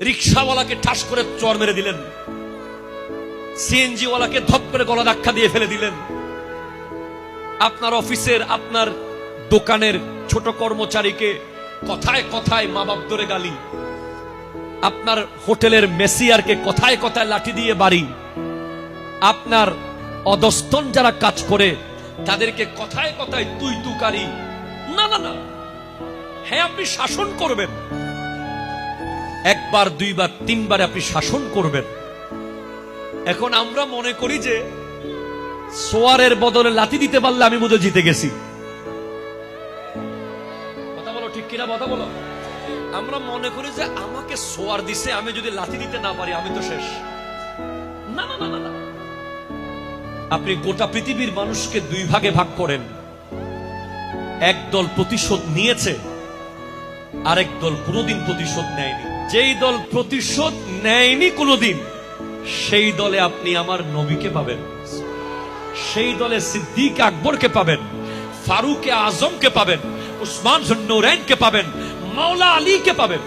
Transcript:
রিক্সাওয়ালাকে ঠাস করে চর মেরে দিলেন, সিএনজি ওয়ালাকে ধপ করে গলা ধাক্কা দিয়ে ফেলে দিলেন, আপনার অফিসের আপনার দোকানের ছোট কর্মচারীকে কথায় কথায় মা বাপ ধরে গালি, আপনার হোটেলের মেসিয়ারকে কথায় কথায় লাঠি দিয়ে বাড়ি, আপনার অধস্তন যারা কাজ করে তাদেরকে কথায় কথায় তুই তুকারি। না না না, হ্যাঁ আপনি শাসন করবেন, একবার দুইবার তিনবার আপনি শাসন করবেন। এখন আমরা মনে করি যে সোয়ারের বদলে লাথি দিতে পারলে আমি বোধহয় জিতে গেছি। কথা বলো ঠিক কিনা, কথা বলো। আমরা মনে করি যে আমাকে সোয়ার দিছে, আমি যদি লাথি দিতে না পারি আমি তো শেষ। না না না না, আপনি গোটা পৃথিবীর মানুষকে দুই ভাগে ভাগ করেন, এক দল প্রতিশোধ নিয়েছে, আরেক দল কোনোদিন প্রতিশোধ নেয়নি। যেই দল প্রতিশোধ নেয়নি কোনোদিন, সেই দলে আপনি আমার নবীকে পাবেন, সেই দলে সিদ্দিক আকবরকে পাবেন, ফারুক আজমকে পাবেন, উসমান জুন্নুরাইনকে পাবেন, মাওলা আলীকে পাবেন।